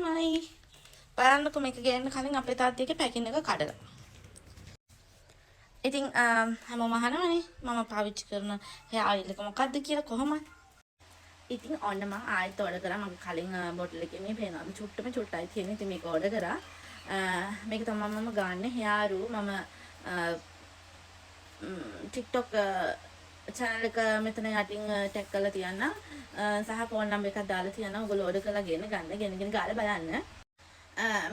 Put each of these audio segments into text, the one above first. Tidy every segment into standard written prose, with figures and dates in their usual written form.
තමයි. බලන්නකෝ මේක ගේන්න කලින් අපේ තාත්තගේ පැකින් එක කඩලා. ඉතින් හැමෝම අහනවනේ මම පාවිච්චි කරන hair oil එක මොකක්ද කියලා කොහොමද? ඉතින් ඔන්න මම ආයෙත් ඕඩර් කරා. මගේ කලින් බොටල් එකේ මේ පේනවා. චුට්ටයි තියෙන්නේ. ඉතින් මේක ඕඩර් කරා. මේක තමයි මම ගන්න hair මම TikTok channel එක මෙතන යටින් ටැග් කරලා තියන්නම්. සහ ෆෝන් නම්බර් එකක් දාලා තියන්නම්. ඔයගොල්ලෝ ඕඩර් කරලා ගෙනගෙන ගාලා බලන්න.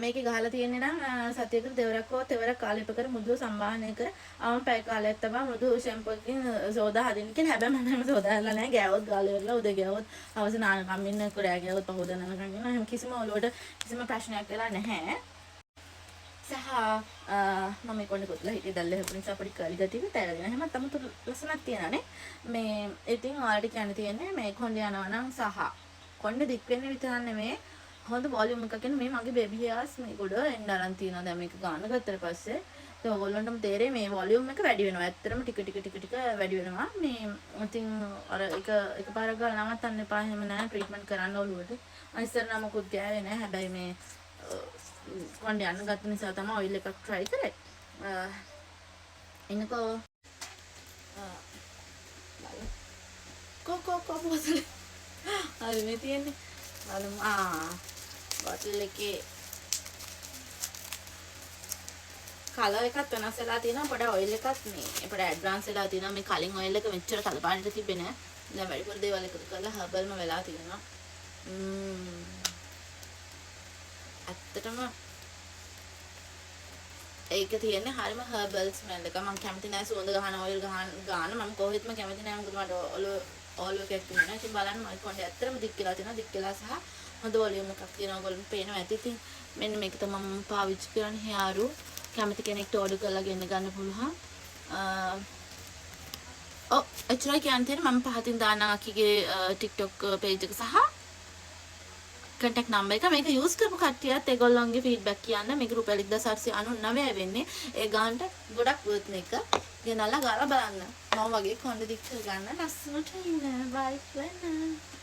මේකේ ගහලා තියෙන්නේ නම් සතියකට දෙවරක් හෝ තෙවරක් කාලෙප කර මුදුව සම්බාහනය කර අවම පැය කාලයක් තමයි මුදුව ෂැම්පූ එකකින් සෝදා හදින්න කියලා. හැබැයි මම එහෙම සෝදාලා නැහැ. ගෑවොත් ගාලා ඉවරලා උදේ ගෑවොත් හවස නානකම් ඉන්න කුරෑ ගෑවොත් පහෝදා නානකම් ඉන්න. එහෙම කිසිම ඔලුවට කිසිම ප්‍රශ්නයක් වෙලා නැහැ. සහ මම මේ කොණ්ඩේ කොටලා හිටියේ දැල්ල හැපු නිසා පොඩි කර්ලි ගතියකට ඇරගෙන. එහෙම තමයි ලස්සනක් තියනනේ. මේ ඉතින් ඔයාලට කියන්න තියෙන්නේ මේ කොණ්ඩේ යනවා නම් සහ කොණ්ඩේ දික් වෙන්න විතරක් නෙමෙයි හොඳ වොලියුම් එකක් එන මේ මගේ බේබි හේර්ස් මේ ගොඩ එන්න අරන් තියනවා. දැන් මේක ගාන ගත්තට පස්සේ ඒ ඔයගොල්ලන්ටම තේරෙයි මේ වොලියුම් එක වැඩි වෙනවා. ඇත්තටම ටික වැඩි වෙනවා. මේ ඉතින් අර එකපාරක් ගාලා නවත්තන්න එපා. එහෙම නෑ ට්‍රීට්මන්ට් කරන්න ඔළුවට. අනිස්සර නම් මොකුත් ගෑවේ නෑ. හැබැයි මේ කොණ්ඩේ යන්න ගත්ත නිසා තමයි ඔයිල් එකක් try කරේ. එනකෝ කො පොසල හරි මේ තියෙන්නේ. බලමු බොටල් එකේ කලර් එකත් වෙනස් වෙලා තියෙනවා. පොඩ ඔයිල් එකත් මේ පොඩ ඇඩ්වාන්ස් වෙලා තියෙනවා. මේ කලින් ඔයිල් එක මෙච්චර කළු පාටට තිබ්බේ නෑ. දැන් වැඩිපුර දේවල් එකතු කරලා හර්බල්ම වෙලා තියෙනවා. ඇත්තටම ඒක තියෙන්නේ හරියම හර්බල් ස්මෙල් එක. මම කැමති නෑ සුවඳ ගහන ඔයිල් ගාන. මම කොහෙත්ම කැමති නෑ. මොකද මට ඔලුව එකක් තියෙනවා. ඉතින් බලන්න මගේ කොණ්ඩේ ඇත්තටම දික් වෙලා තියෙනවා. දික් වෙලා සහ හොඳ වොලියුම් එකක් තියෙනවා. ඔයගොල්ලන්ට පේනවා ඇති. ඉතින් මෙන්න මේක තමයි මම පාවිච්චි කරන්නේ hair කැමති කෙනෙක්ට ඕඩර් කරලා ගෙන්න ගන්න පුළුවන්. එච්චරයි කියන්න තියෙන්නේ. මම පහතින් දාන්නම් අකිගේ TikTok page එක සහ contact number එක. මේක use කරපු කට්ටියත් ඒගොල්ලන්ගේ feedback කියන්න. මේක රුපියල් 1899 වෙන්නේ. ඒ ගානට ගොඩක් worth එක. ගෙනල්ලා ගාලා බලන්න. මම වගේ කොණ්ඩේ දික් කරගන්න ලස්සනට ඉන්න. bye friend.